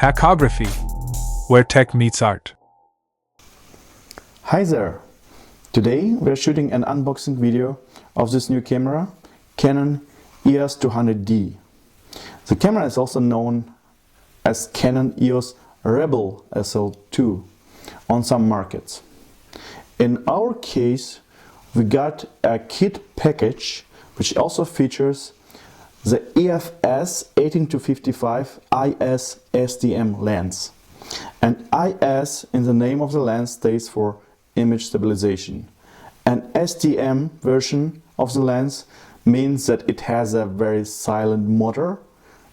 Hackography, where tech meets art. Hi there! Today we're shooting an unboxing video of this new camera, Canon EOS 200D. The camera is also known as Canon EOS Rebel SL2 on some markets. In our case, we got a kit package which also features the EF-S 18-55 IS STM lens. And IS in the name of the lens stays for image stabilization. An STM version of the lens means that it has a very silent motor,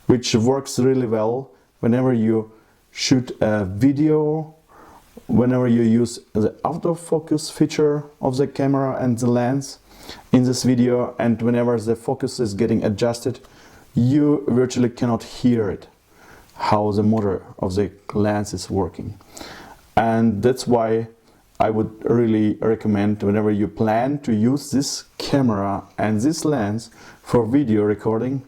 which works really well whenever you shoot a video, whenever you use the autofocus feature of the camera and the lens in this video, and whenever the focus is getting adjusted, you virtually cannot hear it, how the motor of the lens is working. And that's why I would really recommend, whenever you plan to use this camera and this lens for video recording,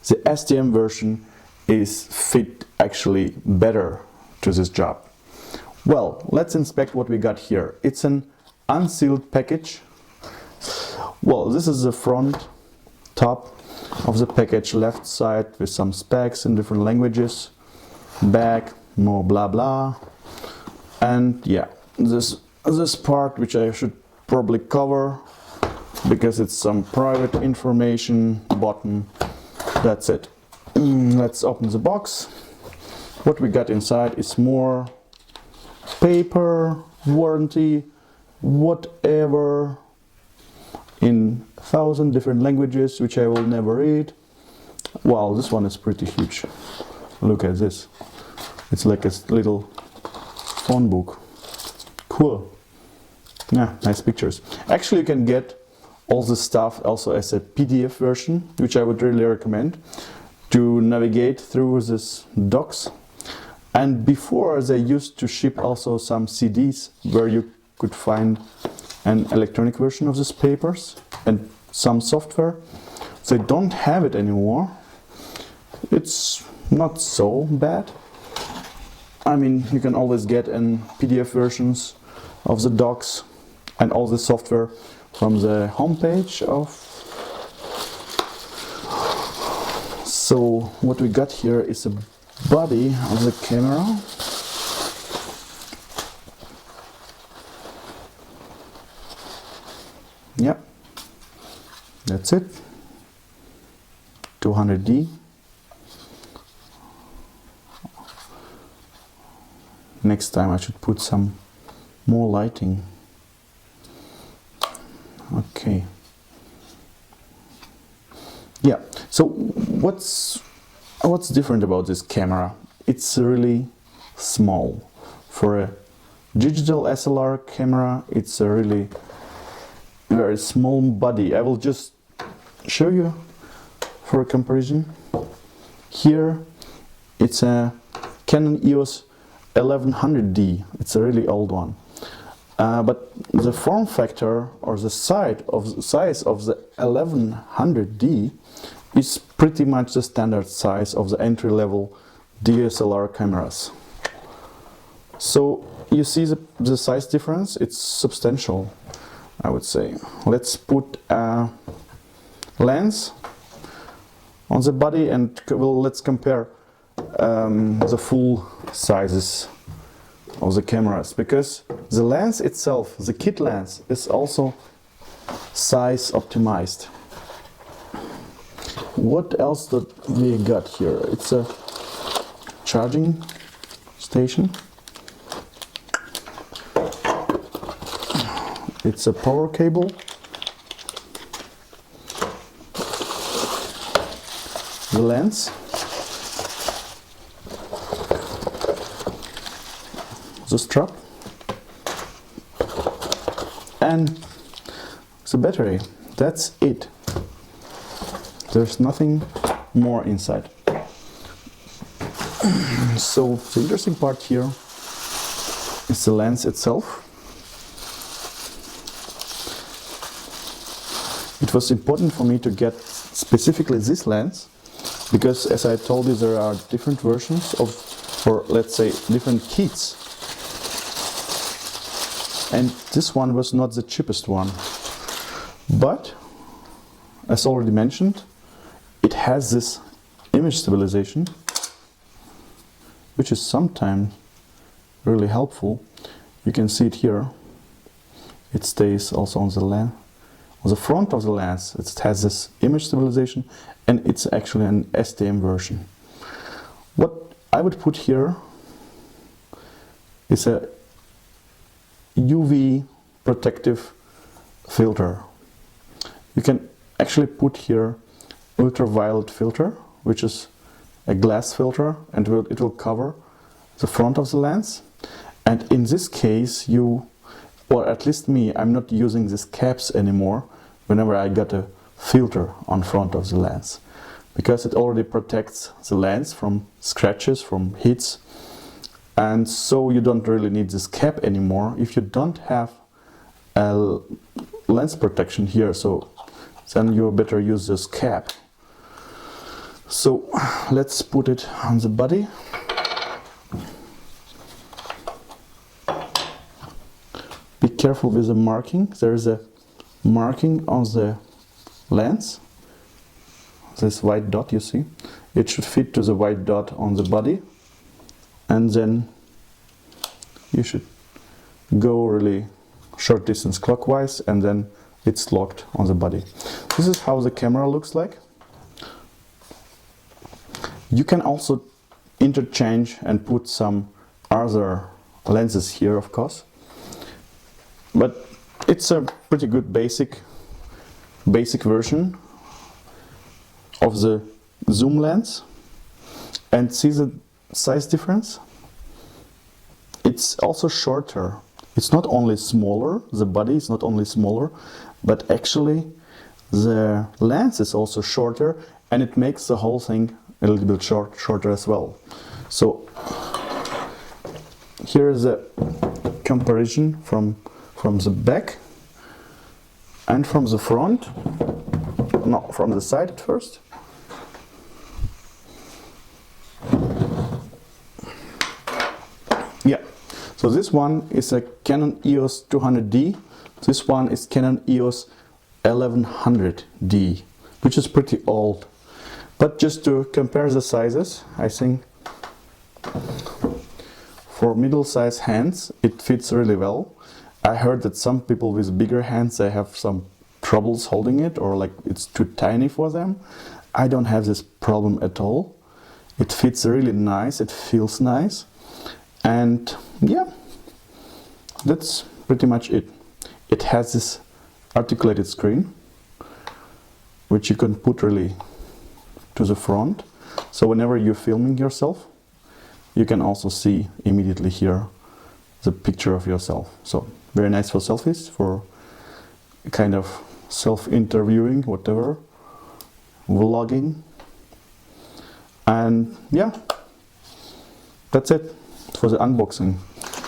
the STM version is fit actually better to this job. Well, let's inspect what we got here. It's an unsealed package. Well, this is the front top of the package, left side with some specs in different languages, back, more blah blah, and yeah, this part which I should probably cover because it's some private information, button, that's it. Let's open the box. What we got inside is more paper, warranty, whatever, in 1,000 different languages which I will never read. Wow, this one is pretty huge. Look at this. It's like a little phone book. Cool. Yeah, nice pictures. Actually, you can get all this stuff also as a PDF version, which I would really recommend to navigate through this docs. And before, they used to ship also some CDs where you could find an electronic version of these papers and some software. They don't have it anymore. It's not so bad. I mean, you can always get in PDF versions of the docs and all the software from the homepage of. So what we got here is a body of the camera. Yep, that's it. 200D. Next time I should put some more lighting. Okay. Yeah, so what's different about this camera? It's really small. For a digital SLR camera, it's a really very small body. I will just show you for a comparison. Here it's a Canon EOS 1100D. It's a really old one. But the form factor or the size of the 1100D is pretty much the standard size of the entry-level DSLR cameras. So you see the size difference? It's substantial, I would say. Let's put a lens on the body and let's compare the full sizes of the cameras, because the lens itself, the kit lens, is also size optimized. What else did we got here? It's a charging station. It's a power cable. The lens. The strap. And the battery. That's it. There's nothing more inside. So the interesting part here is the lens itself. It was important for me to get specifically this lens because, as I told you, there are different versions of for, let's say, different kits. And this one was not the cheapest one, but as already mentioned, it has this image stabilization, which is sometimes really helpful. You can see it here. It stays also on the front of the lens. It has this image stabilization, and it's actually an STM version. What I would put here is a UV protective filter. You can actually put here ultraviolet filter, which is a glass filter, and it will cover the front of the lens. And in this case, you, or at least me, I'm not using these caps anymore whenever I got a filter on front of the lens, because it already protects the lens from scratches, from hits, and so you don't really need this cap anymore if you don't have a lens protection here. So then you better use this cap. So let's put it on the body. Be careful with the marking. There is a marking on the lens. This white dot you see. It should fit to the white dot on the body. And then you should go really short distance clockwise, and then it's locked on the body. This is how the camera looks like. You can also interchange and put some other lenses here, of course, but it's a pretty good basic version of the zoom lens. And see the size difference? It's also shorter. It's not only smaller, the body is not only smaller, but actually the lens is also shorter, and it makes the whole thing a little bit shorter as well. So here is a comparison from the back and from the front. No, from the side at first. Yeah, so this one is a Canon EOS 200D. This one is Canon EOS 1100D, which is pretty old. But just to compare the sizes, I think for middle-sized hands it fits really well. I heard that some people with bigger hands, they have some troubles holding it, or like it's too tiny for them. I don't have this problem at all. It fits really nice, it feels nice, and yeah, that's pretty much it. It has this articulated screen, which you can put really to the front, so whenever you're filming yourself, you can also see immediately here the picture of yourself. So very nice for selfies, for kind of self-interviewing, whatever, vlogging. And yeah, that's it for the unboxing.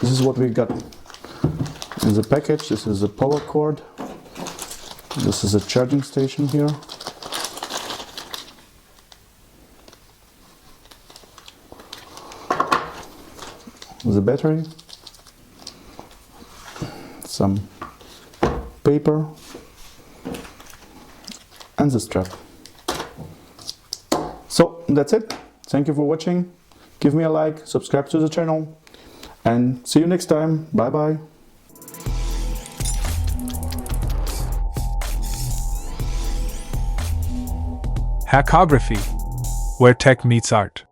This is what we got in the package. This is the power cord. This is a charging station here. The battery, some paper, and the strap. So that's it. Thank you for watching. Give me a like, subscribe to the channel, and see you next time. Bye bye. Hackography, where tech meets art.